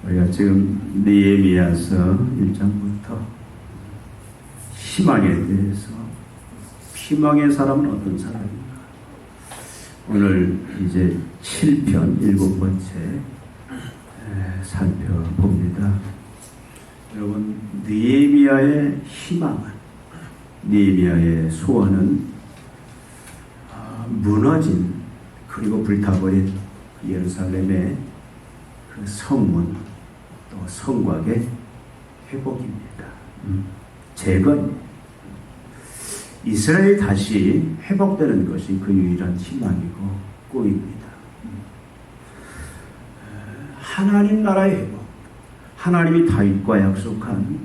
우리가 지금 느헤미야서 1장부터 희망에 대해서, 희망의 사람은 어떤 사람인가, 오늘 이제 7편 7번째 살펴봅니다. 여러분, 느헤미야의 희망은, 느헤미야의 소원은 무너진, 그리고 불타버린 예루살렘의 그 성문, 또 성곽의 회복입니다. 재건, 이스라엘이 다시 회복되는 것이 그 유일한 희망이고 꿈입니다. 하나님 나라의 회복, 하나님이 다윗과 약속한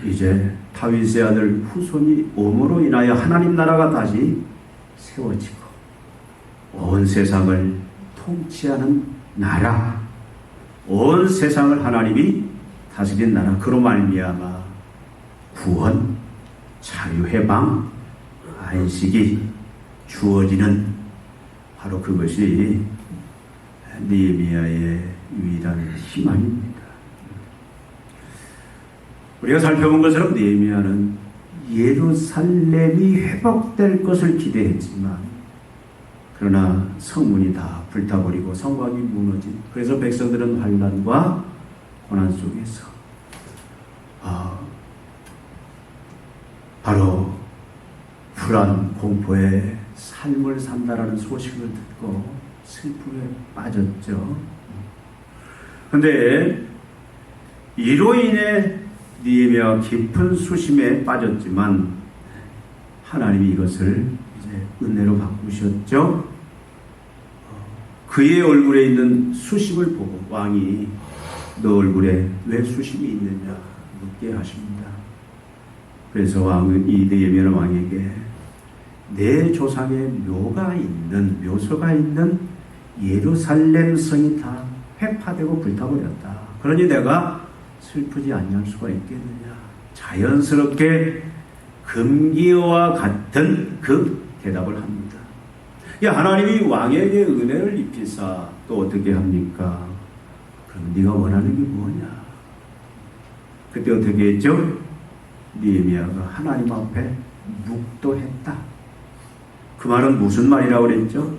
이제 다윗의 아들 후손이 옴으로 인하여 하나님 나라가 다시 세워지고 온 세상을 통치하는 나라, 온 세상을 하나님이 다스린 나라, 그로 말미암아 구원, 자유, 해방, 안식이 주어지는, 바로 그것이 느헤미야의 유일한 희망입니다. 우리가 살펴본 것처럼 느헤미야는 예루살렘이 회복될 것을 기대했지만, 그러나 성문이 다 불타버리고 성곽이 무너진, 그래서 백성들은 환난과 고난 속에서 바로 불안, 공포의 삶을 산다라는 소식을 듣고 슬픔에 빠졌죠. 그런데 이로 인해 느헤미야가 깊은 수심에 빠졌지만 하나님이 이것을 이제 은혜로 바꾸셨죠. 그의 얼굴에 있는 수심을 보고 왕이 너 얼굴에 왜 수심이 있느냐 묻게 하십니다. 그래서 왕은 이 느헤미야 왕에게 내 조상의 묘가 있는, 묘소가 있는 예루살렘 성이 다 회파되고 불타버렸다. 그러니 내가 슬프지 아니할 수가 있겠느냐. 자연스럽게 금기와 같은 그 대답을 합니다. 하나님이 왕에게 은혜를 입히사 또 어떻게 합니까? 그럼 네가 원하는 게 뭐냐? 그때 어떻게 했죠? 느헤미야가 하나님 앞에 묵도했다. 그 말은 무슨 말이라고 그랬죠?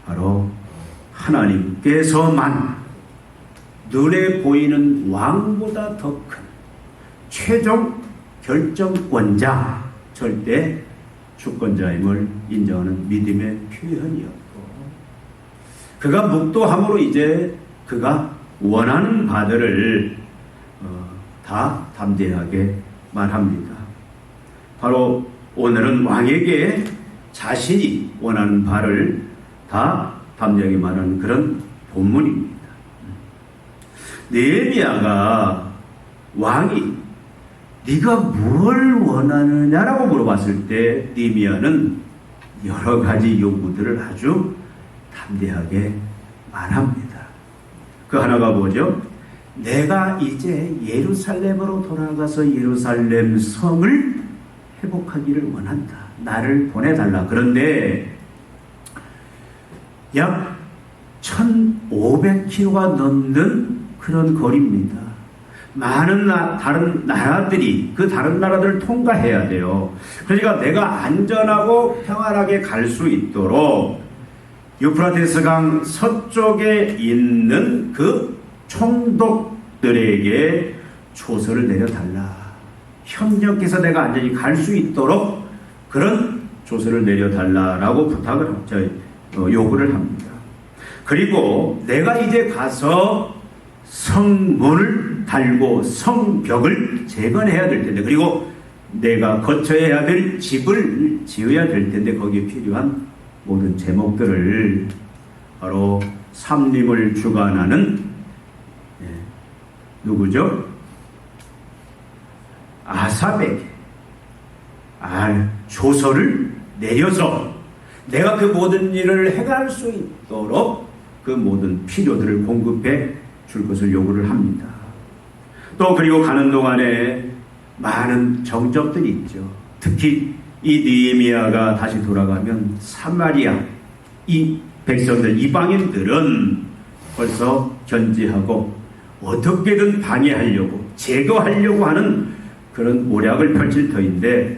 바로 하나님께서만 눈에 보이는 왕보다 더 큰 최종 결정권자, 절대 주권자임을 인정하는 믿음의 표현이었고, 그가 묵도함으로 이제 그가 원하는 바들을 다 담대하게 말합니다. 바로 오늘은 왕에게 자신이 원하는 바를 다 담대하게 말하는 그런 본문입니다. 느헤미야가 왕이 네가 뭘 원하느냐라고 물어봤을 때 느헤미야는 여러 가지 요구들을 아주 담대하게 말합니다. 그 하나가 뭐죠? 내가 이제 예루살렘으로 돌아가서 예루살렘 성을 회복하기를 원한다. 나를 보내달라. 그런데 약 1500km가 넘는 그런 거리입니다. 많은 다른 나라들이 그 다른 나라들을 통과해야 돼요. 그러니까 내가 안전하고 평안하게 갈 수 있도록 유프라테스 강 서쪽에 있는 그 총독들에게 조서를 내려달라. 협력해서 내가 안전히 갈 수 있도록 그런 조서를 내려달라라고 요구를 합니다. 그리고 내가 이제 가서 성문을 달고 성벽을 재건해야 될 텐데, 그리고 내가 거쳐야 될 집을 지어야 될 텐데, 거기에 필요한 모든 제목들을 바로 삼림을 주관하는 누구죠? 아삽에게 조서를 내려서 내가 그 모든 일을 해갈 수 있도록 그 모든 필요들을 공급해 줄 것을 요구를 합니다. 또 그리고 가는 동안에 많은 정적들이 있죠. 특히 이 느헤미야가 다시 돌아가면 사마리아 이 백성들, 이방인들은 벌써 견지하고 어떻게든 방해하려고 제거하려고 하는 그런 모략을 펼칠 터인데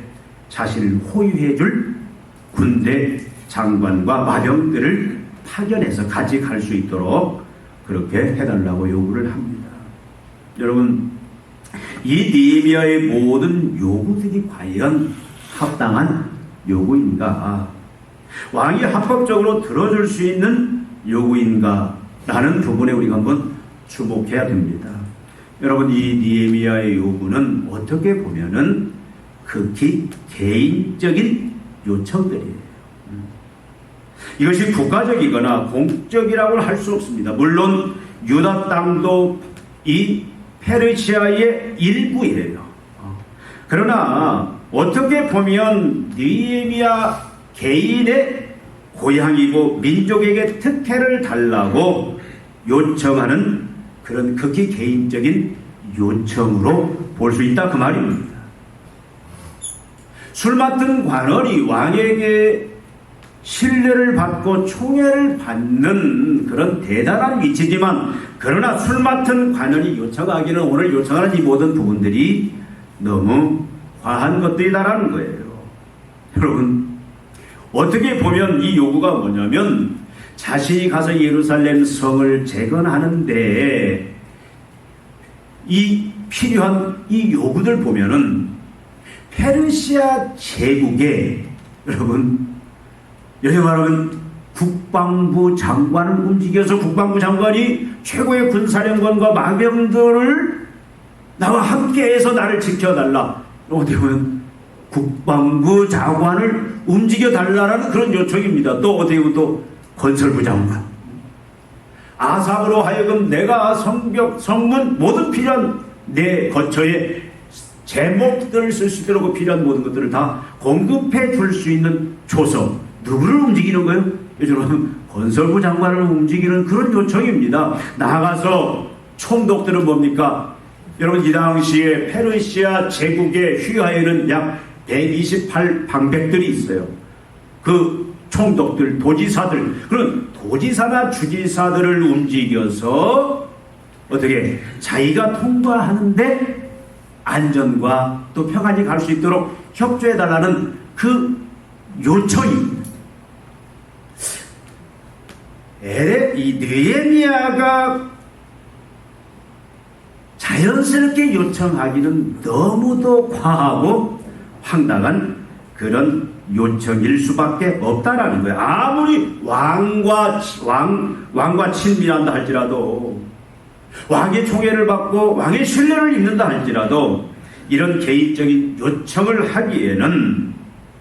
자신을 호위해줄 군대 장관과 마병들을 파견해서 같이 갈 수 있도록 그렇게 해달라고 요구를 합니다. 여러분, 이 느헤미야의 모든 요구들이 과연 합당한 요구인가? 왕이 합법적으로 들어줄 수 있는 요구인가? 라는 부분에 우리가 한번 주목해야 됩니다. 여러분, 이 느헤미야의 요구는 어떻게 보면은 극히 개인적인 요청들이에요. 이것이 국가적이거나 공적이라고 할 수 없습니다. 물론 유다 땅도 이 페르시아의 일부예요. 그러나 어떻게 보면 느헤미야 개인의 고향이고 민족에게 특혜를 달라고 요청하는 그런 극히 개인적인 요청으로 볼 수 있다 그 말입니다. 술 맡은 관원이 왕에게 신뢰를 받고 총애를 받는 그런 대단한 위치지만, 그러나 술 맡은 관원이 요청하기는 오늘 요청하는 이 모든 부분들이 너무 과한 것들이다라는 거예요. 여러분, 어떻게 보면 이 요구가 뭐냐면 자신이 가서 예루살렘 성을 재건하는데 이 필요한 이 요구들 보면은 페르시아 제국에 여러분 여기 말하면 국방부 장관을 움직여서 국방부 장관이 최고의 군사령관과 마병들을 나와 함께해서 나를 지켜달라. 어떻게 보면 국방부 장관을 움직여달라는 그런 요청입니다. 또 어떻게 보면 또 건설부 장관. 아삽으로 하여금 내가 성문 모든 필요한 내 거처에 제목들을 쓸 수 있도록 필요한 모든 것들을 다 공급해 줄 수 있는 조서. 누구를 움직이는 거예요? 여러분, 건설부 장관을 움직이는 그런 요청입니다. 나아가서 총독들은 뭡니까? 여러분, 이 당시에 페르시아 제국의 휘하에는 약 128 방백들이 있어요. 그 총독들, 도지사들, 그런 도지사나 주지사들을 움직여서 어떻게 자기가 통과하는데 안전과 또 평안이 갈 수 있도록 협조해달라는 그 요청입니다. 이 느헤미야가 자연스럽게 요청하기는 너무도 과하고 황당한 그런 요청일 수밖에 없다라는 거예요. 아무리 왕과 친밀한다 할지라도, 왕의 총애를 받고 왕의 신뢰를 입는다 할지라도 이런 개인적인 요청을 하기에는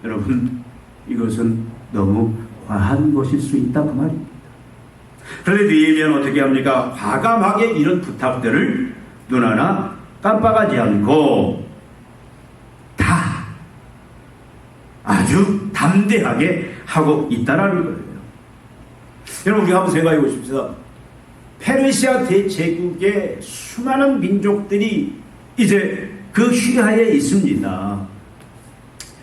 여러분, 이것은 너무 과한 것일 수 있다 그 말입니다. 그런데 느헤미야는 어떻게 합니까? 과감하게 이런 부탁들을 눈 하나 깜빡하지 않고 다 아주 담대하게 하고 있다라는 거예요. 여러분, 우리가 한번 생각해 보십시다. 페르시아 대제국의 수많은 민족들이 이제 그 휘하에 있습니다.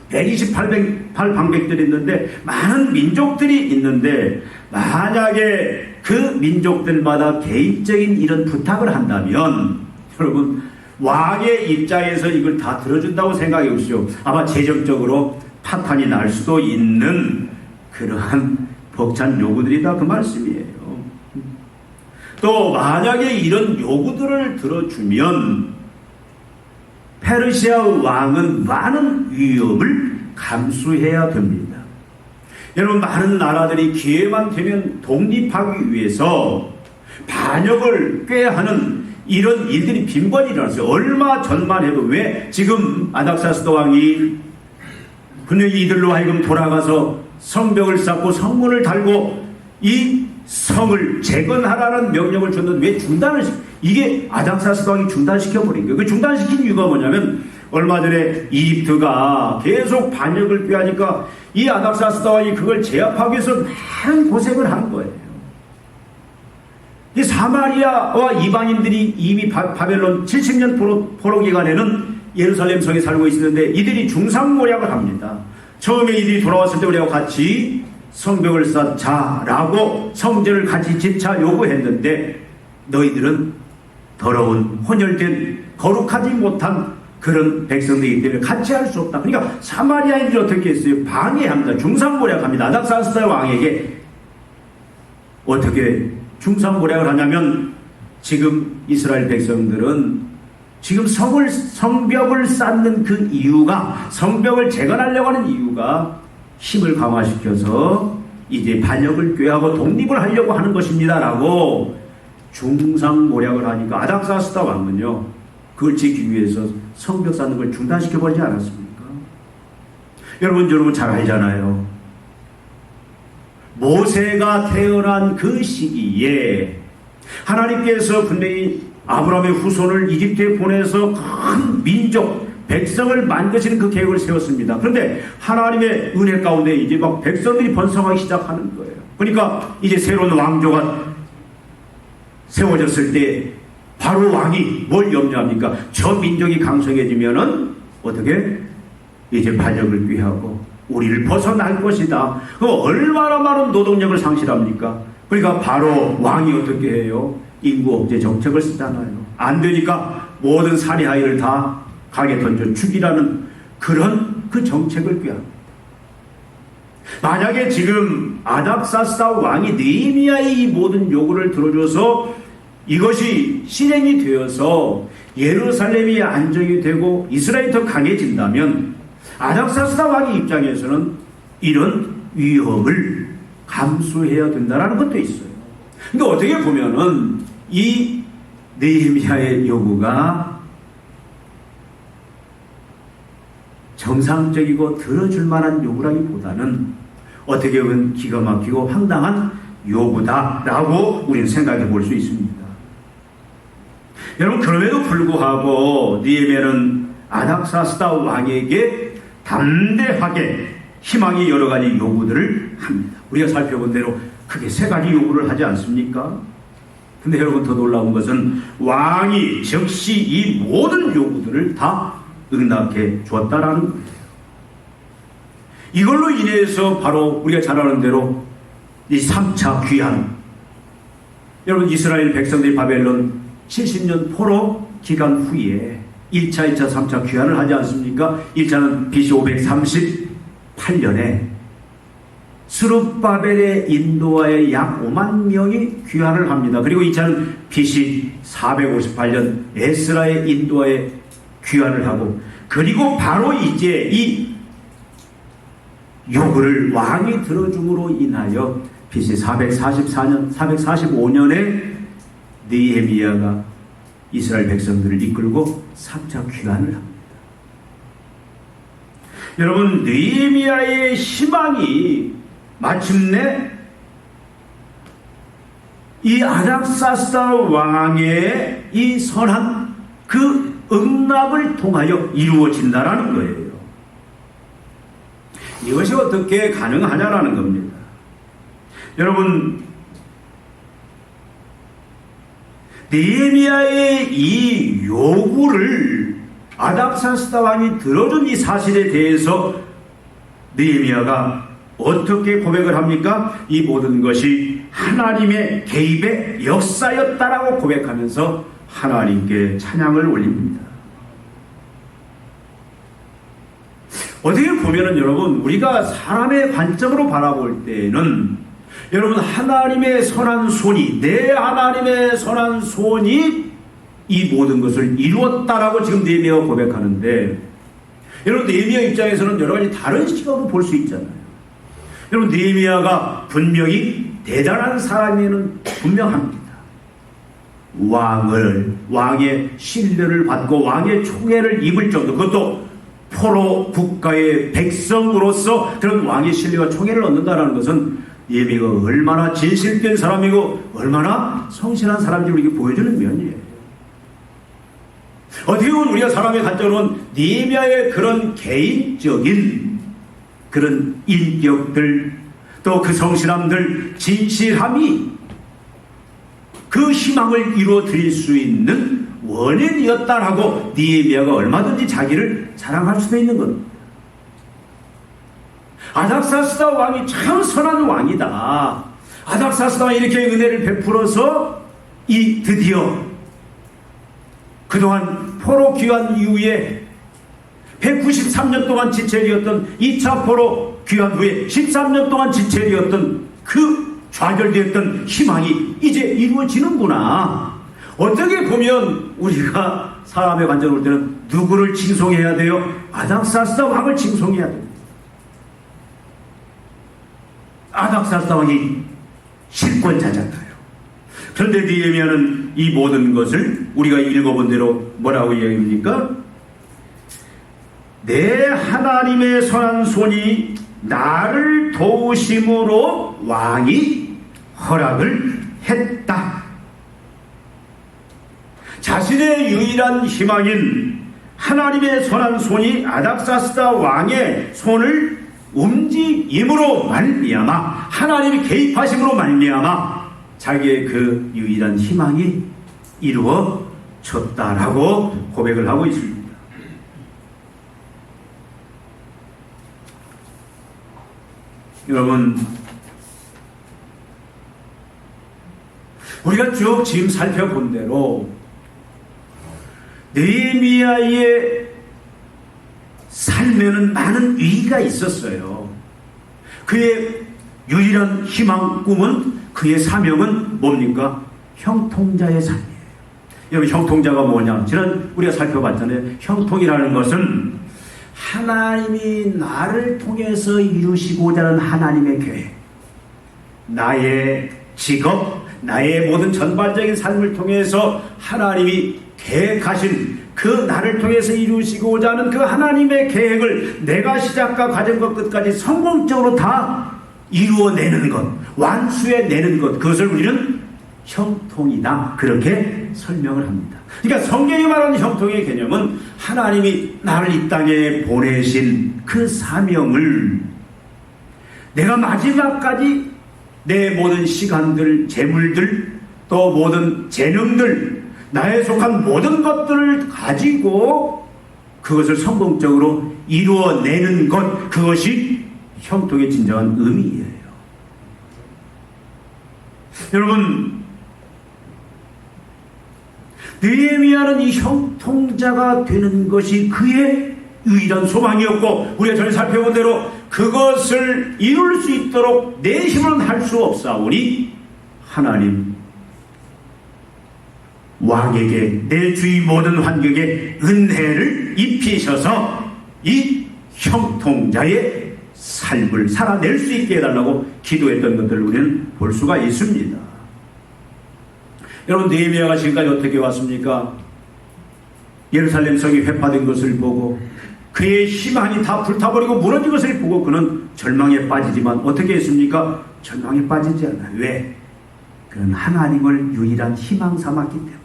128 방백들이 있는데 많은 민족들이 있는데, 만약에 그 민족들마다 개인적인 이런 부탁을 한다면 여러분, 왕의 입장에서 이걸 다 들어준다고 생각해 보시죠. 아마 재정적으로 파탄이 날 수도 있는 그러한 벅찬 요구들이다 그 말씀이에요. 또 만약에 이런 요구들을 들어주면 페르시아 왕은 많은 위협을 감수해야 됩니다. 여러분, 많은 나라들이 기회만 되면 독립하기 위해서 반역을 꾀하는 이런 일들이 빈번히 일어났어요. 얼마 전만 해도 왜 지금 아닥사스도 왕이 분명히 이들로 하여금 돌아가서 성벽을 쌓고 성문을 달고 이 성을 재건하라는 명령을 줬는데 왜 중단을 이게 아닥사스도 왕이 중단시켜버린 거예요. 그 중단시킨 이유가 뭐냐면 얼마 전에 이집트가 계속 반역을 꾀하니까 이 아닥사스도 왕이 그걸 제압하기 위해서 많은 고생을 한 거예요. 이 사마리아와 이방인들이 이미 바벨론 70년 포로 기간에는 예루살렘 성에 살고 있었는데 이들이 중상모략을 합니다. 처음에 이들이 돌아왔을 때 우리가 같이 성벽을 쌓자라고 성전을 같이 짓자 요구했는데 너희들은 더러운 혼혈된 거룩하지 못한 그런 백성들이기 때문에 같이 할 수 없다. 그러니까 사마리아인들이 어떻게 했어요? 방해합니다. 중상모략합니다. 아닥사스다 왕에게 어떻게 중상모략을 하냐면, 지금 이스라엘 백성들은 지금 성벽을 쌓는 그 이유가, 성벽을 재건하려고 하는 이유가 힘을 강화시켜서 이제 반역을 꾀하고 독립을 하려고 하는 것입니다 라고 중상모략을 하니까 아닥사스다 왕은요, 그걸 지키기 위해서 성벽 쌓는 걸 중단시켜버리지 않았습니까? 여러분 잘 알잖아요. 모세가 태어난 그 시기에 하나님께서 분명히 아브라함의 후손을 이집트에 보내서 큰 민족, 백성을 만드시는 그 계획을 세웠습니다. 그런데 하나님의 은혜 가운데 이제 막 백성들이 번성하기 시작하는 거예요. 그러니까 이제 새로운 왕조가 세워졌을 때 바로 왕이 뭘 염려합니까? 저 민족이 강성해지면은 어떻게? 이제 반역을 꾀하고 우리를 벗어날 것이다. 그럼 얼마나 많은 노동력을 상실합니까? 그러니까 바로 왕이 어떻게 해요? 인구 억제 정책을 쓰잖아요. 안 되니까 모든 사리아이를 다 강에 던져 죽이라는 그런 그 정책을 꾀합니다. 만약에 지금 아닥사스다 왕이 느헤미야의 이 모든 요구를 들어줘서 이것이 실행이 되어서 예루살렘이 안정이 되고 이스라엘이 더 강해진다면 아닥사스다 왕의 입장에서는 이런 위협을 감수해야 된다는 것도 있어요. 근데 어떻게 보면은 이 느헤미야의 요구가 정상적이고 들어줄 만한 요구라기보다는 어떻게 보면 기가 막히고 황당한 요구다라고 우리는 생각해 볼 수 있습니다. 여러분, 그럼에도 불구하고 느헤미야는 아닥사스다 왕에게 담대하게 희망의 여러 가지 요구들을 합니다. 우리가 살펴본 대로 크게 세 가지 요구를 하지 않습니까? 근데 여러분, 더 놀라운 것은 왕이 즉시 이 모든 요구들을 다 응답해 주었다라는 거예요. 이걸로 인해서 바로 우리가 잘 아는 대로 이 3차 귀환, 여러분 이스라엘 백성들이 바벨론 70년 포로 기간 후에 1차, 2차, 3차 귀환을 하지 않습니까? 1차는 BC 538년에 스룹바벨의 인도하에 약 5만 명이 귀환을 합니다. 그리고 2차는 BC 458년 에스라의 인도하에 귀환을 하고, 그리고 바로 이제 이 요구를 왕이 들어줌으로 인하여 BC 445년에 느헤미야가 이스라엘 백성들을 이끌고 3차 귀환을 합니다. 여러분, 느헤미야의 희망이 마침내 이 아닥사스다 왕의 이 선한 그 응답을 통하여 이루어진다라는 거예요. 이것이 어떻게 가능하냐라는 겁니다. 여러분, 느헤미야의 이 요구를 아닥사스다 왕이 들어준 이 사실에 대해서 느헤미야가 어떻게 고백을 합니까? 이 모든 것이 하나님의 개입의 역사였다라고 고백하면서 하나님께 찬양을 올립니다. 어떻게 보면은 여러분, 우리가 사람의 관점으로 바라볼 때는 여러분, 하나님의 선한 손이, 내 하나님의 선한 손이 이 모든 것을 이루었다라고 지금 느헤미야가 고백하는데, 여러분 느헤미야 입장에서는 여러 가지 다른 시각으로 볼 수 있잖아요. 여러분, 느헤미야가 분명히 대단한 사람에는 분명합니다. 왕의 신뢰를 받고 왕의 총애를 입을 정도, 그것도 포로 국가의 백성으로서 그런 왕의 신뢰와 총애를 얻는다는 것은 느헤미야가 얼마나 진실된 사람이고 얼마나 성실한 사람인지 우리에게 보여주는 면이에요. 어떻게 보면 우리가 사람의 관점으로는 느헤미야의 그런 개인적인 그런 인격들, 또 그 성실함들, 진실함이 그 희망을 이루어 드릴 수 있는 원인이었다라고 느헤미야가 얼마든지 자기를 자랑할 수도 있는 겁니다. 아닥사스다 왕이 참 선한 왕이다. 아닥사스다 왕이 이렇게 은혜를 베풀어서 이 드디어 그동안 포로 귀환 이후에 193년 동안 지체되었던 2차 포로 귀환 후에 13년 동안 지체되었던 그 좌절되었던 희망이 이제 이루어지는구나. 어떻게 보면 우리가 사람의 관점을 볼 때는 누구를 칭송해야 돼요? 아닥사스다 왕을 칭송해야 돼요. 아닥사스다 왕이 실권자잖아요. 그런데 느헤미야는 이 모든 것을 우리가 읽어본 대로 뭐라고 이야기합니까? 내 하나님의 선한 손이 나를 도우심으로 왕이 허락을 했다. 자신의 유일한 희망인 하나님의 선한 손이 아닥사스다 왕의 손을 움직임으로 말미암아, 하나님이 개입하심으로 말미암아 자기의 그 유일한 희망이 이루어졌다라고 고백을 하고 있습니다. 여러분, 우리가 쭉 지금 살펴본 대로 느헤미야의 삶에는 많은 위기가 있었어요. 그의 유일한 희망, 꿈은, 그의 사명은 뭡니까? 형통자의 삶이에요. 여러분, 형통자가 뭐냐? 지난 우리가 살펴봤잖아요. 형통이라는 것은 하나님이 나를 통해서 이루시고자 하는 하나님의 계획, 나의 직업, 나의 모든 전반적인 삶을 통해서 하나님이 계획하신 그 나를 통해서 이루시고자 하는 그 하나님의 계획을 내가 시작과 과정과 끝까지 성공적으로 다 이루어내는 것, 완수해내는 것, 그것을 우리는 형통이다, 그렇게 설명을 합니다. 그러니까 성경이 말하는 형통의 개념은 하나님이 나를 이 땅에 보내신 그 사명을 내가 마지막까지 내 모든 시간들, 재물들, 또 모든 재능들, 나에 속한 모든 것들을 가지고 그것을 성공적으로 이루어내는 것, 그것이 형통의 진정한 의미예요. 여러분, 느헤미야는 이 형통자가 되는 것이 그의 유일한 소망이었고, 우리가 전에 살펴본 대로 그것을 이룰 수 있도록 내 힘으로는 할 수 없사오니 하나님 왕에게, 내 주위 모든 환경에 은혜를 입히셔서 이 형통자의 삶을 살아낼 수 있게 해달라고 기도했던 것들을 우리는 볼 수가 있습니다. 여러분, 느헤미야가 지금까지 어떻게 왔습니까? 예루살렘 성이 회파된 것을 보고 그의 희망이 다 불타버리고 무너진 것을 보고 그는 절망에 빠지지만 어떻게 했습니까? 절망에 빠지지 않아요. 왜? 그는 하나님을 유일한 희망 삼았기 때문에.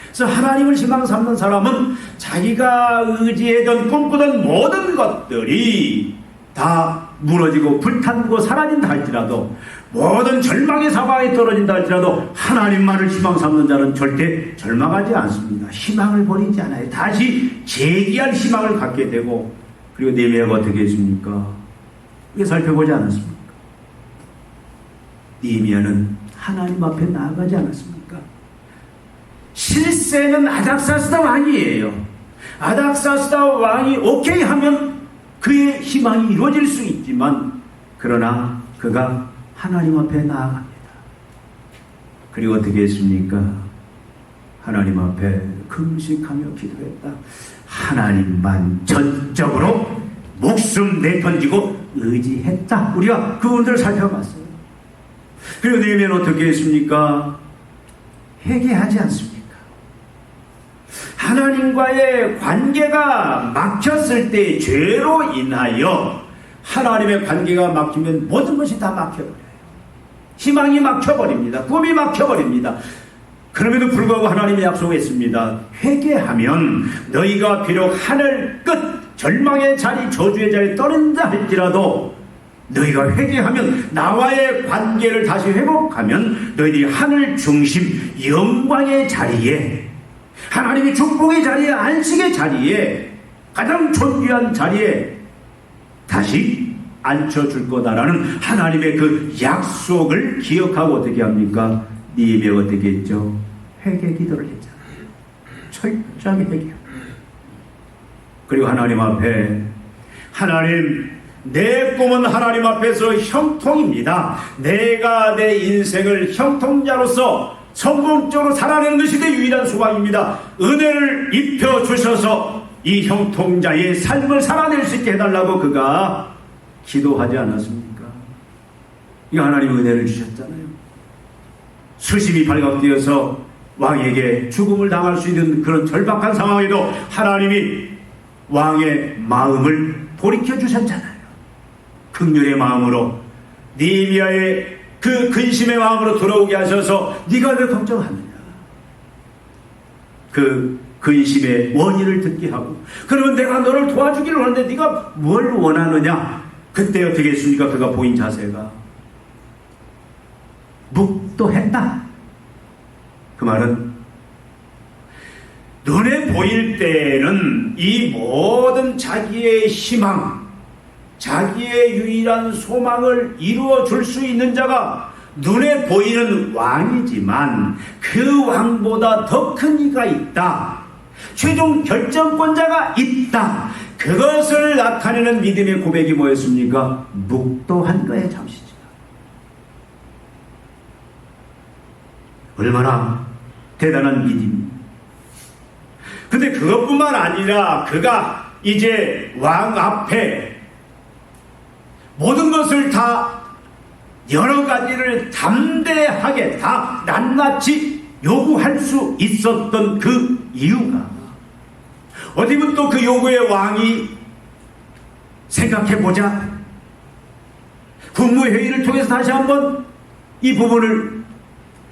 그래서 하나님을 희망 삼는 사람은 자기가 의지하던 꿈꾸던 모든 것들이 다 무너지고 불타고 사라진다 할지라도, 모든 절망의 사방에 떨어진다 할지라도 하나님만을 희망 삼는 자는 절대 절망하지 않습니다. 희망을 버리지 않아요. 다시 재기할 희망을 갖게 되고, 그리고 느헤미야가 어떻게 했습니까? 이게 살펴보지 않았습니까? 느헤미야는 하나님 앞에 나아가지 않았습니까? 실세는 아닥사스다 왕이에요. 아닥사스다 왕이 오케이 하면 그의 희망이 이루어질 수 있지만, 그러나 그가 하나님 앞에 나아갑니다. 그리고 어떻게 했습니까? 하나님 앞에 금식하며 기도했다. 하나님만 전적으로 목숨 내던지고 의지했다. 우리가 그 부분들을 살펴봤어요. 그리고 느헤미야는 어떻게 했습니까? 회개하지 않습니까? 하나님과의 관계가 막혔을 때 죄로 인하여 하나님의 관계가 막히면 모든 것이 다 막혀버려요. 희망이 막혀버립니다. 꿈이 막혀버립니다. 그럼에도 불구하고 하나님이 약속했습니다. 회개하면 너희가 비록 하늘 끝 절망의 자리, 저주의 자리에 떨어진다 할지라도 너희가 회개하면, 나와의 관계를 다시 회복하면 너희들이 하늘 중심 영광의 자리에, 하나님의 축복의 자리에, 안식의 자리에, 가장 존귀한 자리에 다시 앉혀줄 거다라는 하나님의 그 약속을 기억하고 어떻게 합니까? 느헤미야가 어떻게 했죠? 회개 기도를 했잖아요. 철저하게 해결. 그리고 하나님 앞에, 하나님, 내 꿈은 하나님 앞에서 형통입니다. 내가 내 인생을 형통자로서 성공적으로 살아내는 것이 내 유일한 소망입니다. 은혜를 입혀주셔서 이 형통자의 삶을 살아낼 수 있게 해달라고 그가 기도하지 않았습니까? 이 하나님 은혜를 주셨잖아요. 수심이 발각되어서 왕에게 죽음을 당할 수 있는 그런 절박한 상황에도 하나님이 왕의 마음을 돌이켜 주셨잖아요. 긍휼의 마음으로, 느헤미야의 그 근심의 마음으로 돌아오게 하셔서 네가 왜 걱정하느냐, 그 근심의 원인을 듣게 하고, 그러면 내가 너를 도와주기를 원하는데 네가 뭘 원하느냐. 그때 어떻게 했습니까? 그가 보인 자세가 묵도했다. 그 말은 눈에 보일 때에는 이 모든 자기의 희망, 자기의 유일한 소망을 이루어 줄 수 있는 자가 눈에 보이는 왕이지만 그 왕보다 더 큰 이가 있다. 최종 결정권자가 있다. 그것을 나타내는 믿음의 고백이 뭐였습니까? 묵도한 거예요. 잠시죠. 얼마나 대단한 믿음입니다. 근데 그것뿐만 아니라 그가 이제 왕 앞에 모든 것을 다 여러 가지를 담대하게 다 낱낱이 요구할 수 있었던 그 이유가, 어디 보면 또 그 요구의 왕이 생각해보자, 국무회의를 통해서 다시 한번 이 부분을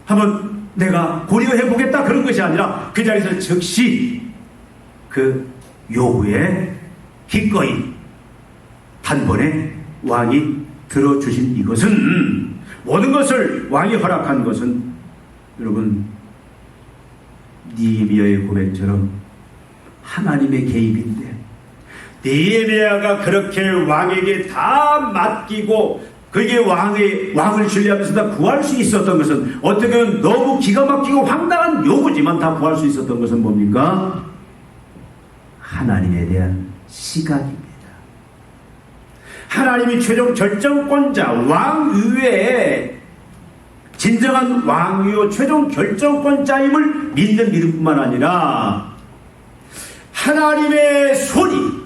한번 내가 고려해보겠다, 그런 것이 아니라 그 자리에서 즉시 그 요구에 기꺼이 단번에 왕이 들어주신 이것은, 모든 것을 왕이 허락한 것은 여러분 느헤미야의 고백처럼 하나님의 개입인데, 느헤미야가 그렇게 왕에게 다 맡기고 그게 왕을 신뢰하면서 다 구할 수 있었던 것은, 어떻게 보면 너무 기가 막히고 황당한 요구지만 다 구할 수 있었던 것은 뭡니까? 하나님에 대한 시각입니다. 하나님이 최종 결정권자, 왕위에 진정한 왕위요 최종 결정권자임을 믿는 믿음뿐만 아니라 하나님의 손이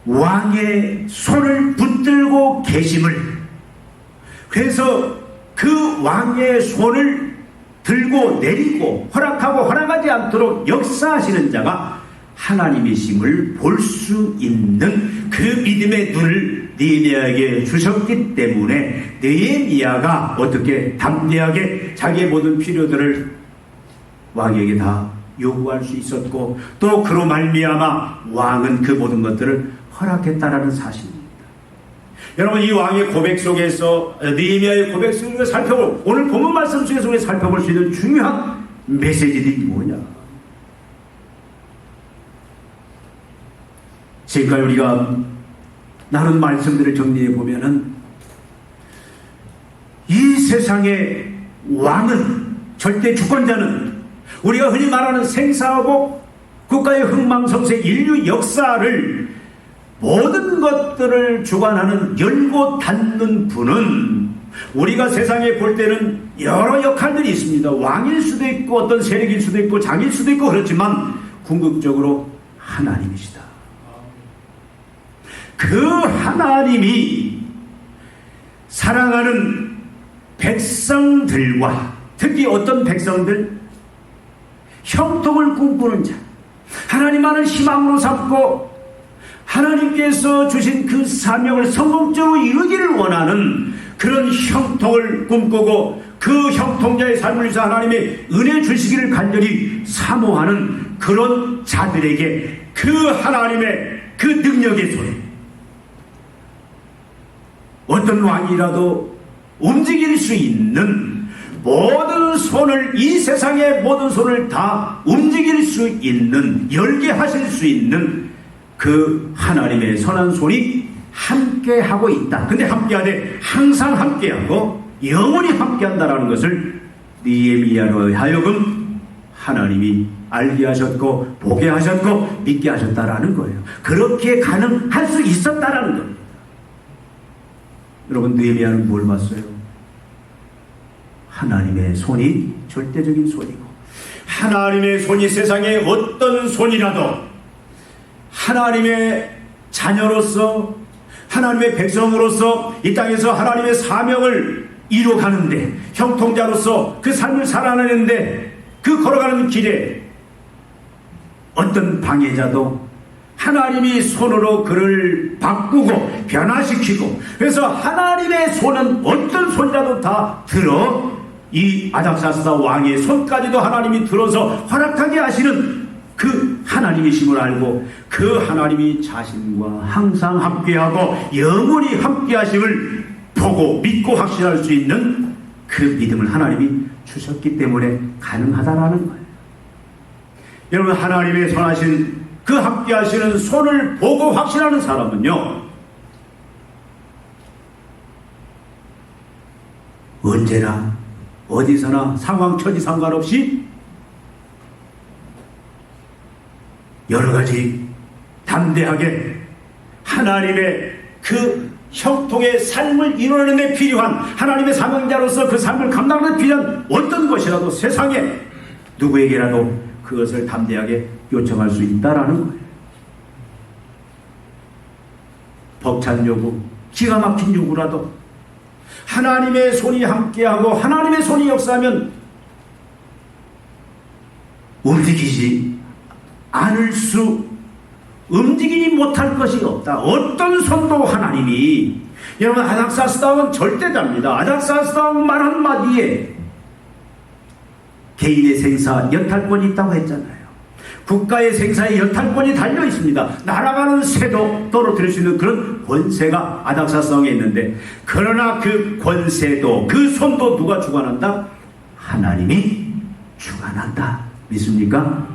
왕의 손을 붙들고 계심을, 그래서 그 왕의 손을 들고 내리고 허락하고 허락하지 않도록 역사하시는 자가 하나님이심을 볼 수 있는 그 믿음의 눈을 느헤미야에게 주셨기 때문에 느헤미야가 어떻게 담대하게 자기의 모든 필요들을 왕에게 다 요구할 수 있었고, 또 그로 말미암아 왕은 그 모든 것들을 허락했다라는 사실입니다. 여러분, 이 왕의 고백 속에서, 느헤미야의 고백 속에서 살펴볼, 오늘 본문 말씀 속에서 살펴볼 수 있는 중요한 메시지들이 뭐냐. 지금까지 우리가 나눈 말씀들을 정리해 보면은, 이 세상의 왕은, 절대 주권자는, 우리가 흔히 말하는 생사하고 국가의 흥망성쇠 인류 역사를, 모든 것들을 주관하는 열고 닫는 분은, 우리가 세상에 볼 때는 여러 역할들이 있습니다. 왕일 수도 있고 어떤 세력일 수도 있고 장일 수도 있고 그렇지만 궁극적으로 하나님이시다. 그 하나님이 사랑하는 백성들과, 특히 어떤 백성들, 형통을 꿈꾸는 자, 하나님만을 희망으로 삼고 하나님께서 주신 그 사명을 성공적으로 이루기를 원하는 그런 형통을 꿈꾸고 그 형통자의 삶을 위해서 하나님의 은혜 주시기를 간절히 사모하는 그런 자들에게 그 하나님의 그 능력의 손에 어떤 왕이라도 움직일 수 있는, 모든 손을, 이 세상의 모든 손을 다 움직일 수 있는, 열게 하실 수 있는 그 하나님의 선한 손이 함께하고 있다. 근데 함께하되 항상 함께하고 영원히 함께한다라는 것을 느헤미야로 하여금 하나님이 알게 하셨고 보게 하셨고 믿게 하셨다라는 거예요. 그렇게 가능할 수 있었다라는 겁니다. 여러분, 느헤미야는 뭘 봤어요? 하나님의 손이 절대적인 손이고, 하나님의 손이 세상에 어떤 손이라도 하나님의 자녀로서, 하나님의 백성으로서 이 땅에서 하나님의 사명을 이루어가는데, 형통자로서 그 삶을 살아내는데, 그 걸어가는 길에 어떤 방해자도 하나님이 손으로 그를 바꾸고 변화시키고, 그래서 하나님의 손은 어떤 손이라도 다 들어 이 아닥사스다 왕의 손까지도 하나님이 들어서 허락하게 하시는 그 하나님이심을 알고, 그 하나님이 자신과 항상 함께하고 영원히 함께하심을 보고 믿고 확신할 수 있는 그 믿음을 하나님이 주셨기 때문에 가능하다라는 거예요. 여러분, 하나님의 선하신 그 함께하시는 손을 보고 확신하는 사람은요, 언제나 어디서나 상황 처지 상관없이 여러 가지 담대하게 하나님의 그 형통의 삶을 이루는 데 필요한, 하나님의 사명자로서 그 삶을 감당하는 데 필요한 어떤 것이라도 세상에 누구에게라도 그것을 담대하게 요청할 수 있다라는 거예요. 벅찬 요구, 기가 막힌 요구라도 하나님의 손이 함께하고 하나님의 손이 역사하면 움직이지 못할 것이 없다. 어떤 손도 하나님이, 여러분, 아닥사스다왕은 절대자입니다. 아닥사스다왕 말 한마디에 개인의 생사 여탈권이 있다고 했잖아요. 국가의 생사에 여탈권이 달려 있습니다. 날아가는 새도 떨어뜨릴 수 있는 그런 권세가 아닥사스다왕에 있는데, 그러나 그 권세도 그 손도 누가 주관한다? 하나님이 주관한다. 믿습니까?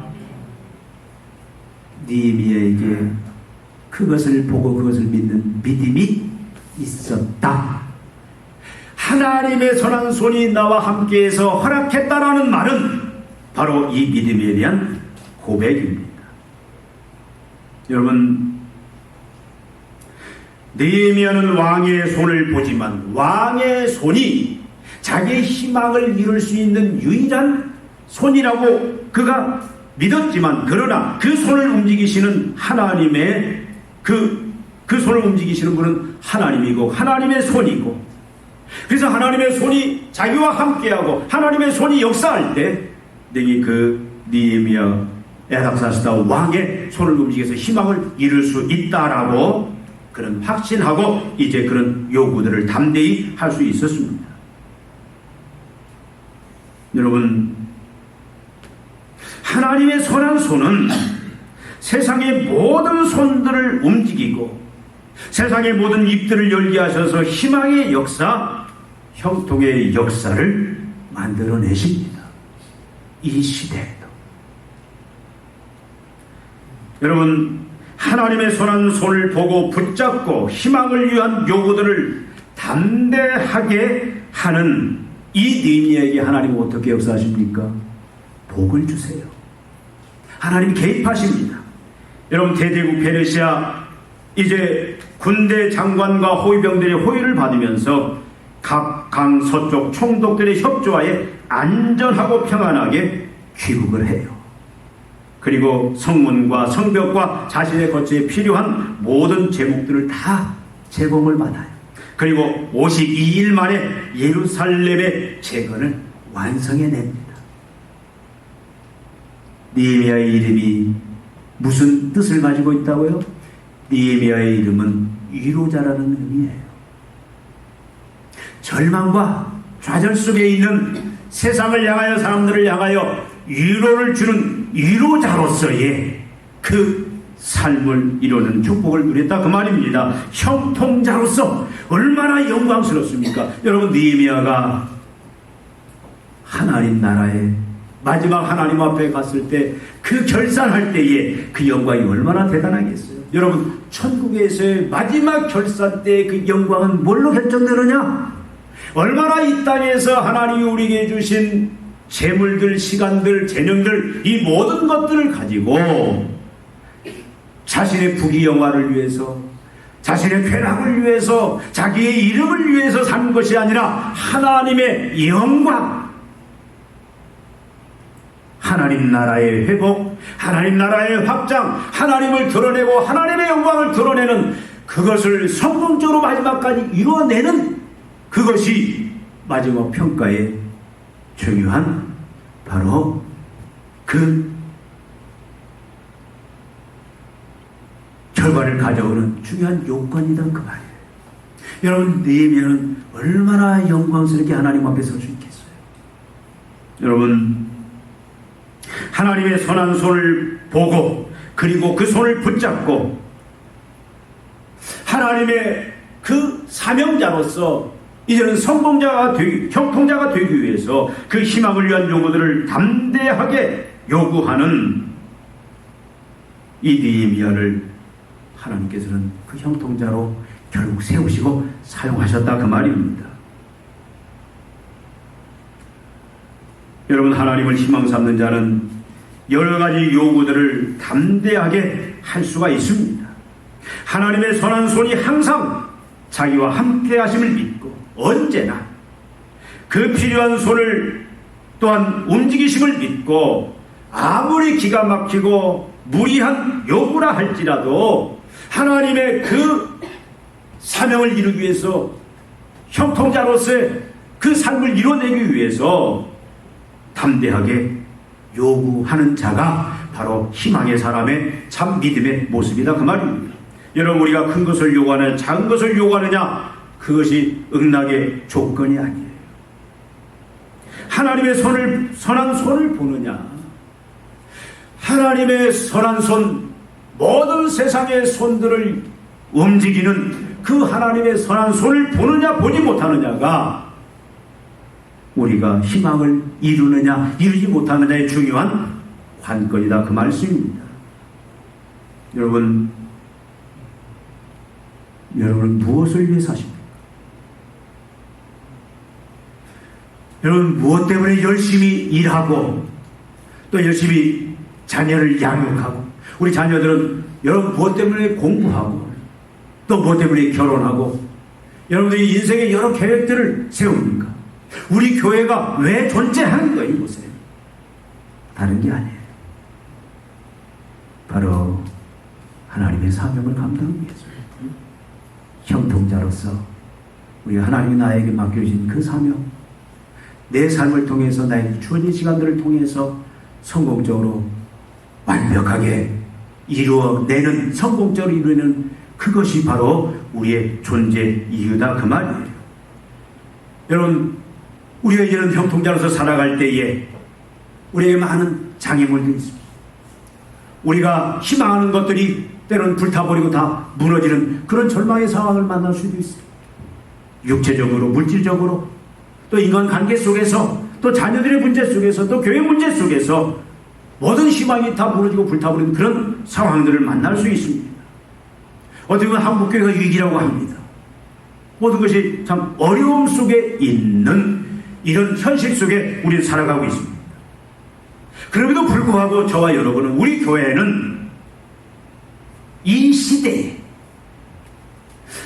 느헤미야에게 그것을 보고 그것을 믿는 믿음이 있었다. 하나님의 선한 손이 나와 함께해서 허락했다라는 말은 바로 이 믿음에 대한 고백입니다. 여러분, 느헤미야는 왕의 손을 보지만 왕의 손이 자기의 희망을 이룰 수 있는 유일한 손이라고 그가 믿었지만, 그러나 그 손을 움직이시는 하나님의 그 손을 움직이시는 분은 하나님이고 하나님의 손이고, 그래서 하나님의 손이 자기와 함께하고 하나님의 손이 역사할 때 내게 그 느헤미야 아닥사스다 왕의 손을 움직여서 희망을 이룰 수 있다라고 그런 확신하고 이제 그런 요구들을 담대히 할 수 있었습니다. 여러분, 하나님의 선한 손은 세상의 모든 손들을 움직이고 세상의 모든 입들을 열게 하셔서 희망의 역사, 형통의 역사를 만들어내십니다. 이 시대에도. 여러분, 하나님의 선한 손을 보고 붙잡고 희망을 위한 요구들을 담대하게 하는 이 느헤미야에게 하나님은 어떻게 역사하십니까? 복을 주세요. 하나님 개입하십니다. 여러분, 대대국 페르시아 이제 군대 장관과 호위병들의 호의를 받으면서 각 강 서쪽 총독들의 협조하에 안전하고 평안하게 귀국을 해요. 그리고 성문과 성벽과 자신의 거처에 필요한 모든 제목들을 다 제공을 받아요. 그리고 52일 만에 예루살렘의 재건을 완성해냅니다. 느헤미야의 이름이 무슨 뜻을 가지고 있다고요? 느헤미야의 이름은 위로자라는 의미예요. 절망과 좌절 속에 있는 세상을 향하여, 사람들을 향하여 위로를 주는 위로자로서의 그 삶을 이루는 축복을 누렸다, 그 말입니다. 형통자로서 얼마나 영광스럽습니까? 여러분, 느헤미야가 하나님 나라에 마지막 하나님 앞에 갔을 때 그 결산할 때에 그 영광이 얼마나 대단하겠어요. 여러분, 천국에서의 마지막 결산 때의 그 영광은 뭘로 결정되느냐? 얼마나 이 땅에서 하나님이 우리에게 주신 재물들, 시간들, 재능들, 이 모든 것들을 가지고 자신의 부귀영화를 위해서, 자신의 쾌락을 위해서, 자기의 이름을 위해서 산 것이 아니라 하나님의 영광, 하나님 나라의 회복, 하나님 나라의 확장, 하나님을 드러내고 하나님의 영광을 드러내는 그것을 성공적으로 마지막까지 이루어내는 그것이 마지막 평가의 중요한 바로 그 결과를 가져오는 중요한 요건이다 그 말이에요. 여러분, 느헤미야는 얼마나 영광스럽게 하나님 앞에 설 수 있겠어요? 여러분, 하나님의 선한 손을 보고 그리고 그 손을 붙잡고 하나님의 그 사명자로서 이제는 성공자가 되기, 형통자가 되기 위해서 그 희망을 위한 요구들을 담대하게 요구하는 이 느헤미야를 하나님께서는 그 형통자로 결국 세우시고 사용하셨다 그 말입니다. 여러분, 하나님을 희망 삼는 자는 여러 가지 요구들을 담대하게 할 수가 있습니다. 하나님의 선한 손이 항상 자기와 함께 하심을 믿고 언제나 그 필요한 손을 또한 움직이심을 믿고 아무리 기가 막히고 무리한 요구라 할지라도 하나님의 그 사명을 이루기 위해서 형통자로서의 그 삶을 이뤄내기 위해서 담대하게 요구하는 자가 바로 희망의 사람의 참 믿음의 모습이다 그 말입니다. 여러분, 우리가 큰 것을 요구하느냐 작은 것을 요구하느냐 그것이 응락의 조건이 아니에요. 하나님의 선한 손을 보느냐, 하나님의 선한 손, 모든 세상의 손들을 움직이는 그 하나님의 선한 손을 보느냐 보지 못하느냐가 우리가 희망을 이루느냐 이루지 못하느냐의 중요한 관건이다 그 말씀입니다. 여러분 무엇을 위해 사십니까? 여러분 무엇 때문에 열심히 일하고 또 열심히 자녀를 양육하고, 우리 자녀들은 여러분 무엇 때문에 공부하고 또 무엇 때문에 결혼하고 여러분들이 인생의 여러 계획들을 세웁니까? 우리 교회가 왜 존재하는 거예요? 이곳에 다른 게 아니에요. 바로 하나님의 사명을 감당하기 위해서 형통자로서 우리가 하나님이 나에게 맡겨주신 그 사명, 내 삶을 통해서 나에게 주어진 시간들을 통해서 성공적으로 완벽하게 이루어내는, 성공적으로 이루어내는 그것이 바로 우리의 존재 이유다 그 말이에요. 여러분, 우리가 이런 형통자로서 살아갈 때에 우리에게 많은 장애물도 있습니다. 우리가 희망하는 것들이 때로는 불타버리고 다 무너지는 그런 절망의 상황을 만날 수도 있어요. 육체적으로, 물질적으로, 또 인간관계 속에서, 또 자녀들의 문제 속에서, 또 교회 문제 속에서 모든 희망이 다 무너지고 불타버리는 그런 상황들을 만날 수 있습니다. 어떻게 보면 한국교회가 위기라고 합니다. 모든 것이 참 어려움 속에 있는 이런 현실 속에 우리는 살아가고 있습니다. 그럼에도 불구하고 저와 여러분은, 우리 교회는 이 시대에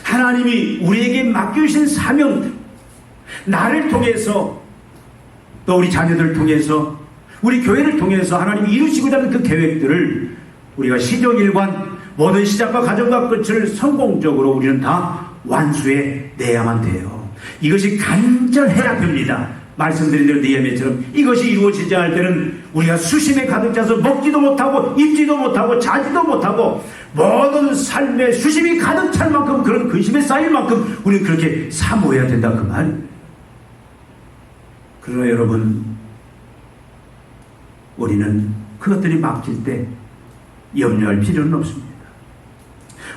하나님이 우리에게 맡겨주신 사명들, 나를 통해서 또 우리 자녀들을 통해서 우리 교회를 통해서 하나님이 이루시고자 하는 그 계획들을 우리가 시정일관 모든 시작과 가정과 끝을 성공적으로 우리는 다 완수해 내야만 돼요. 이것이 간절해야 됩니다. 말씀드린 대로 느헤미야처럼 이것이 이루어지지 않을 때는 우리가 수심에 가득 차서 먹지도 못하고 입지도 못하고 자지도 못하고 모든 삶에 수심이 가득 찰 만큼, 그런 근심에 쌓일 만큼 우리는 그렇게 사모해야 된다 그 말. 그러나 여러분, 우리는 그것들이 막힐 때 염려할 필요는 없습니다.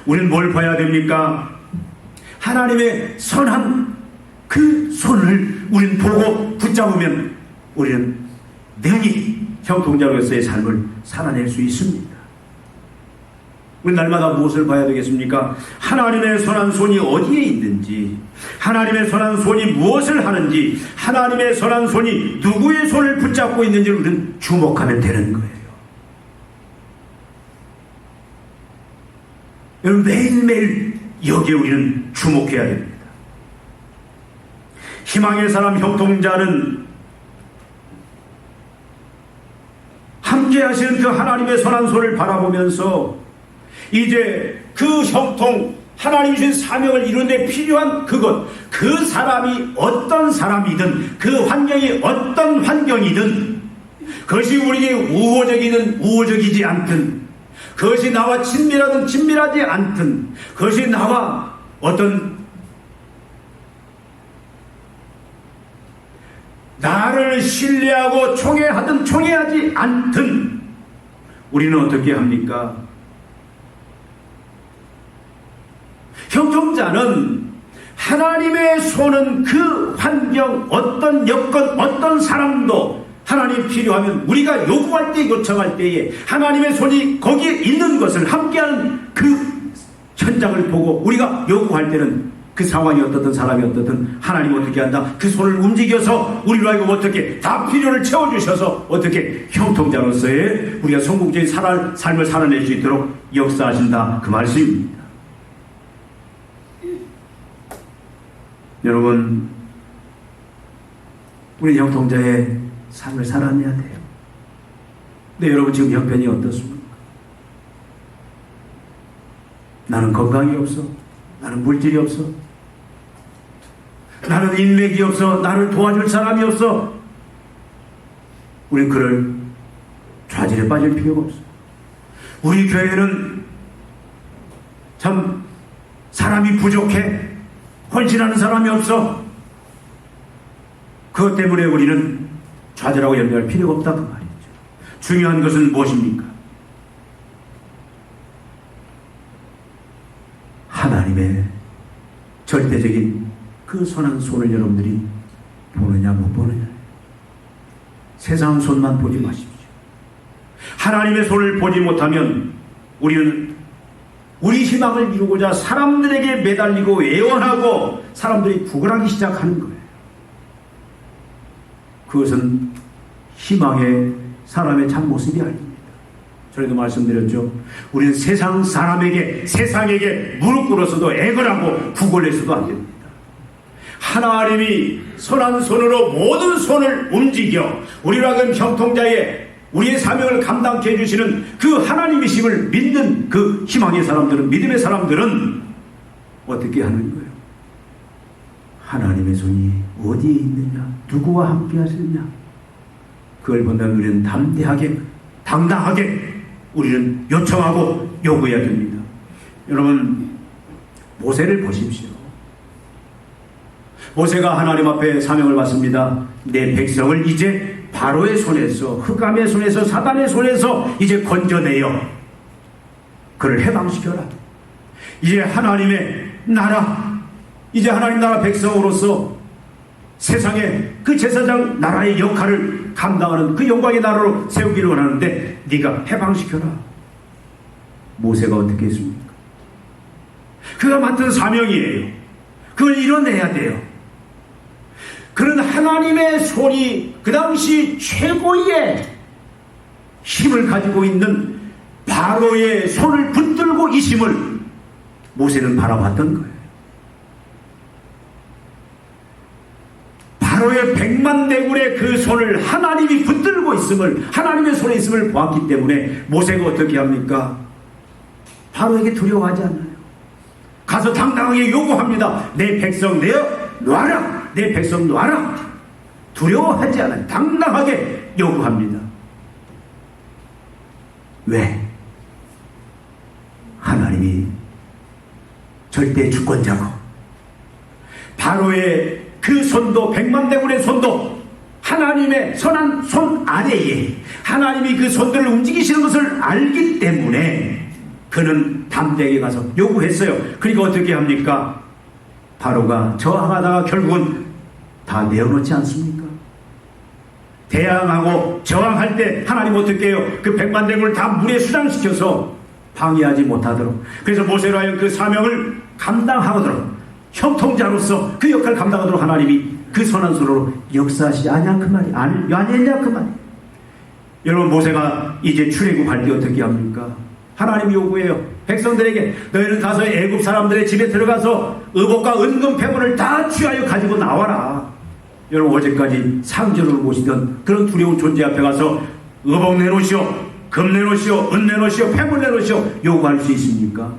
우리는 뭘 봐야 됩니까? 하나님의 선한 그 손을 우리는 보고 붙잡으면 우리는 능히 형통자로서의 삶을 살아낼 수 있습니다. 우리 날마다 무엇을 봐야 되겠습니까? 하나님의 선한 손이 어디에 있는지, 하나님의 선한 손이 무엇을 하는지, 하나님의 선한 손이 누구의 손을 붙잡고 있는지를 우리는 주목하면 되는 거예요. 여러분, 매일매일 여기에 우리는 주목해야 됩니다. 희망의 사람 형통자는 함께 하시는 그 하나님의 선한 손을 바라보면서 이제 그 형통, 하나님이 주신 사명을 이루는 데 필요한 그것, 그 사람이 어떤 사람이든, 그 환경이 어떤 환경이든, 그것이 우리에게 우호적이든 우호적이지 않든, 그것이 나와 친밀하든 친밀하지 않든, 그것이 나와 어떤 나를 신뢰하고 총애하든 총애하지 않든, 우리는 어떻게 합니까? 형통자는 하나님의 손은 그 환경, 어떤 여건, 어떤 사람도 하나님 필요하면 우리가 요구할 때, 요청할 때에 하나님의 손이 거기에 있는 것을 함께하는 그 현장을 보고 우리가 요구할 때는 그 상황이 어떻든 사람이 어떻든 하나님 어떻게 한다? 그 손을 움직여서 우리로 하여금 어떻게 다 필요를 채워주셔서 어떻게 형통자로서의 우리가 성공적인 삶을 살아낼 수 있도록 역사하신다, 그 말씀입니다. 여러분, 우리 형통자의 삶을 살아내야 돼요. 근데 여러분, 지금 형편이 어떻습니까? 나는 건강이 없어, 나는 물질이 없어, 나는 인맥이 없어, 나를 도와줄 사람이 없어. 우린 그럴 좌절에 빠질 필요가 없어. 우리 교회는 참 사람이 부족해, 헌신하는 사람이 없어. 그것 때문에 우리는 좌절하고 연명할 필요가 없다, 그 말이죠. 중요한 것은 무엇입니까? 하나님의 절대적인 그 선한 손을 여러분들이 보느냐 못 보느냐. 세상 손만 보지 마십시오. 하나님의 손을 보지 못하면 우리는 우리 희망을 이루고자 사람들에게 매달리고 애원하고 사람들이 구걸하기 시작하는 거예요. 그것은 희망의 사람의 참모습이 아닙니다. 저희도 말씀드렸죠. 우리는 세상 사람에게, 세상에게 무릎 꿇어서도 애걸하고 구걸해서도 안 됩니다. 하나님이 선한 손으로 모든 손을 움직여 우리로 하여금 형통자의 우리의 사명을 감당케 해주시는 그 하나님이심을 믿는 그 희망의 사람들은, 믿음의 사람들은 어떻게 하는 거예요? 하나님의 손이 어디에 있느냐, 누구와 함께 하시느냐, 그걸 본다면 우리는 담대하게, 당당하게 우리는 요청하고 요구해야 됩니다. 여러분, 모세를 보십시오. 모세가 하나님 앞에 사명을 받습니다. 내 백성을 이제 바로의 손에서, 흑암의 손에서, 사단의 손에서 이제 건져내어 그를 해방시켜라. 이제 하나님의 나라, 이제 하나님 나라 백성으로서 세상에 그 제사장 나라의 역할을 감당하는 그 영광의 나라로 세우기를 원하는데 네가 해방시켜라. 모세가 어떻게 했습니까? 그가 맡은 사명이에요. 그걸 이뤄내야 돼요. 그런 하나님의 손이 그 당시 최고의 힘을 가지고 있는 바로의 손을 붙들고 있음을 모세는 바라봤던 거예요. 바로의 100만 대군의 그 손을 하나님이 붙들고 있음을, 하나님의 손에 있음을 보았기 때문에 모세가 어떻게 합니까? 바로에게 두려워하지 않아요. 가서 당당하게 요구합니다. 내 백성 내어 놔라. 내 백성 놔라. 두려워하지 않아요. 당당하게 요구합니다. 왜? 하나님이 절대 주권자고 바로의 그 손도, 100만 대군의 손도 하나님의 선한 손 아래에 하나님이 그 손들을 움직이시는 것을 알기 때문에 그는 담대하게 가서 요구했어요. 그러니까 어떻게 합니까? 바로가 저항하다가 결국은 다 내어놓지 않습니까? 대항하고 저항할 때 하나님 어떻게 해요? 그 100만 대군을 다 물에 수장시켜서 방해하지 못하도록, 그래서 모세로 하여금 그 사명을 감당하도록, 형통자로서 그 역할을 감당하도록 하나님이 그 선한 손으로 역사하시지 않냐 그 말이 아니냐 그 말이. 여러분, 모세가 이제 출애굽할 때 어떻게 합니까? 하나님이 요구해요. 백성들에게 너희는 가서 애굽 사람들의 집에 들어가서 의복과 은금 패물을 다 취하여 가지고 나와라. 여러분, 어제까지 상전으로 모시던 그런 두려운 존재 앞에 가서 의복 내놓으시오, 금 내놓으시오, 은 내놓으시오, 패물 내놓으시오 요구할 수 있습니까?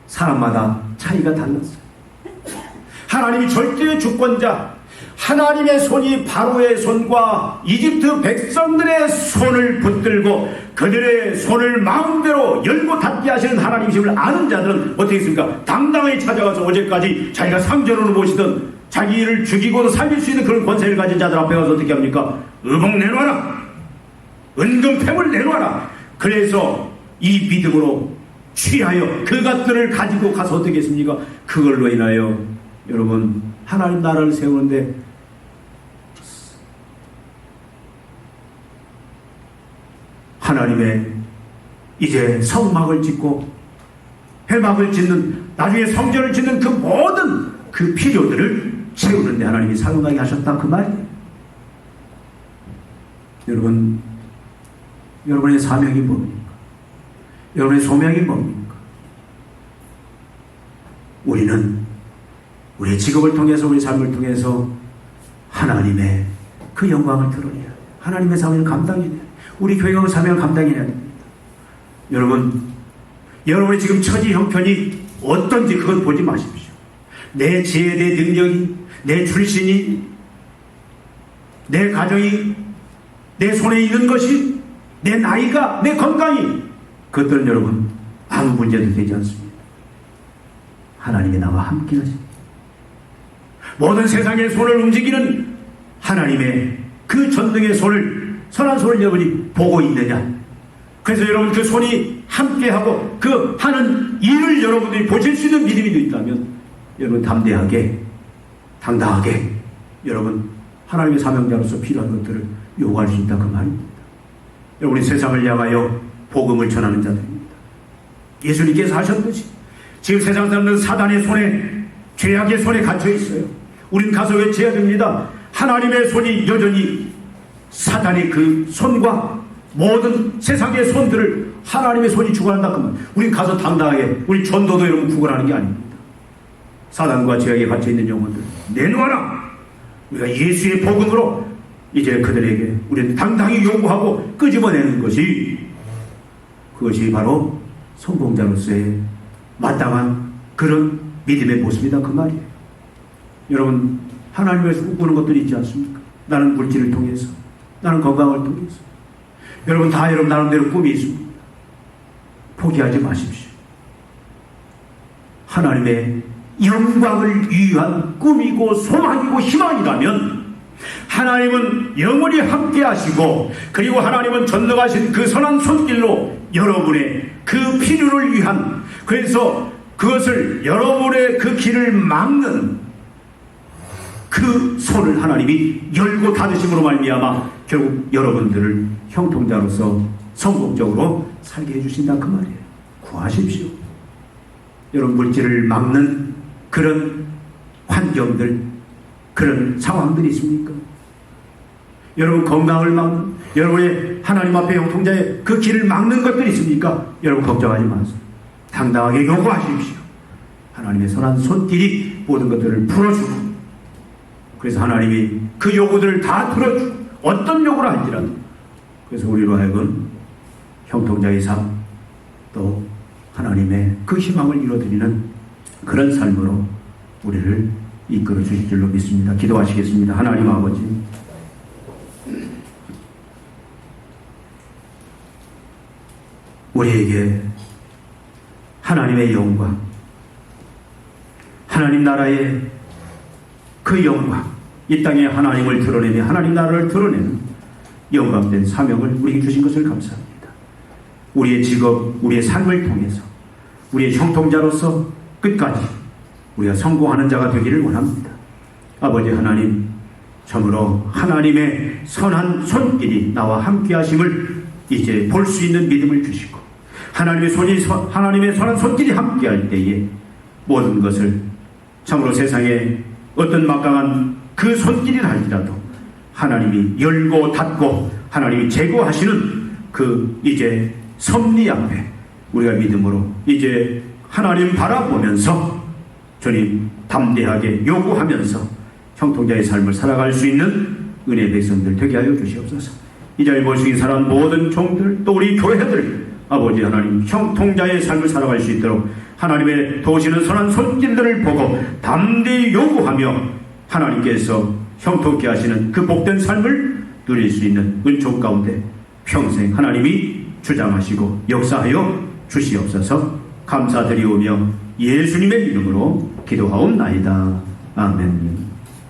사람마다 차이가 달랐어요. 하나님이 절대의 주권자, 하나님의 손이 바로의 손과 이집트 백성들의 손을 붙들고 그들의 손을 마음대로 열고 닫게 하시는 하나님이심을 아는 자들은 어떻게 했습니까? 당당히 찾아가서 어제까지 자기가 상전으로 모시던 자기를 죽이고도 살릴 수 있는 그런 권세를 가진 자들 앞에 가서 어떻게 합니까? 의복 내놓아라, 은금 패물 내놓아라. 그래서 이 믿음으로 취하여 그것들을 가지고 가서 어떻게 했습니까? 그걸로 인하여 여러분, 하나님 나라를 세우는데 하나님의 이제 성막을 짓고 회막을 짓는, 나중에 성전을 짓는 그 모든 그 필요들을 채우는데 하나님이 사용하게 하셨다 그 말이에요. 여러분, 여러분의 사명이 뭡니까? 여러분의 소명이 뭡니까? 우리는 우리의 직업을 통해서, 우리 삶을 통해서 하나님의 그 영광을 드러내야 돼요. 하나님의 사명을 감당해야 돼요. 우리 교회가 그 사명을 감당해야 됩니다. 여러분, 여러분의 지금 처지 형편이 어떤지 그건 보지 마십시오. 내 지혜, 내 능력이, 내 출신이, 내 가정이, 내 손에 있는 것이, 내 나이가, 내 건강이, 그것들은 여러분 아무 문제도 되지 않습니다. 하나님이 나와 함께 하십니다. 모든 세상의 손을 움직이는 하나님의 그 전능의 손을, 선한 손을 여러분이 보고 있느냐? 그래서 여러분 그 손이 함께하고 그 하는 일을 여러분들이 보실 수 있는 믿음이 있다면 여러분 담대하게, 당당하게 여러분 하나님의 사명자로서 필요한 것들을 요구할 수 있다 그 말입니다. 여러분이 세상을 향하여 복음을 전하는 자들입니다. 예수님께서 하셨듯이 지금 세상 사람들은 사단의 손에, 죄악의 손에 갇혀 있어요. 우리는 가서 외쳐야 됩니다. 하나님의 손이 여전히 사단의 그 손과 모든 세상의 손들을 하나님의 손이 주관한다 그러면 우리는 가서 당당하게, 우리 전도도 여러분 구걸하는 게 아닙니다. 사단과 죄악에 갇혀있는 영혼들 내놓아라. 우리가 예수의 복음으로 이제 그들에게 우리는 당당히 요구하고 끄집어내는 것이, 그것이 바로 성공자로서의 마땅한 그런 믿음의 모습이다 그 말이에요. 여러분, 하나님에서 꿈꾸는 것들이 있지 않습니까? 나는 물질을 통해서, 나는 건강을 통해서. 여러분 다 여러분 나름대로 꿈이 있습니다. 포기하지 마십시오. 하나님의 영광을 위한 꿈이고 소망이고 희망이라면 하나님은 영원히 함께 하시고, 그리고 하나님은 전능하신 그 선한 손길로 여러분의 그 필요를 위한, 그래서 그것을 여러분의 그 길을 막는 그 손을 하나님이 열고 닫으심으로 말미암아 결국 여러분들을 형통자로서 성공적으로 살게 해주신다 그 말이에요. 구하십시오. 여러분 물질을 막는 그런 환경들, 그런 상황들이 있습니까? 여러분 건강을 막는, 여러분의 하나님 앞에 형통자의 그 길을 막는 것들이 있습니까? 여러분 걱정하지 마세요. 당당하게 요구하십시오. 하나님의 선한 손길이 모든 것들을 풀어주고, 그래서 하나님이 그 요구들을 다 들어주고, 어떤 요구를 할지라도, 그래서 우리로 하여금 형통자의 삶, 또 하나님의 그 희망을 이루어드리는 그런 삶으로 우리를 이끌어 주실 줄로 믿습니다. 기도하시겠습니다. 하나님 아버지, 우리에게 하나님의 영광, 하나님 나라의 그 영광, 이 땅에 하나님을 드러내며 하나님 나라를 드러내는 영광된 사명을 우리에게 주신 것을 감사합니다. 우리의 직업, 우리의 삶을 통해서 우리의 형통자로서 끝까지 우리가 성공하는 자가 되기를 원합니다. 아버지 하나님, 참으로 하나님의 선한 손길이 나와 함께 하심을 이제 볼 수 있는 믿음을 주시고, 하나님의 선한 손길이 함께할 때에 모든 것을 참으로 세상에 어떤 막강한 그 손길이라 할지라도 하나님이 열고 닫고 하나님이 제거하시는 그 이제 섭리 앞에 우리가 믿음으로 이제 하나님 바라보면서 주님 담대하게 요구하면서 형통자의 삶을 살아갈 수 있는 은혜의 백성들 되게 하여 주시옵소서. 이 자리에 모시긴 사람 모든 종들 또 우리 교회들 아버지 하나님 형통자의 삶을 살아갈 수 있도록 하나님의 도우시는 선한 손길들을 보고 담대히 요구하며 하나님께서 형통케 하시는 그 복된 삶을 누릴 수 있는 은총 가운데 평생 하나님이 주장하시고 역사하여 주시옵소서. 감사드리오며 예수님의 이름으로 기도하옵나이다. 아멘.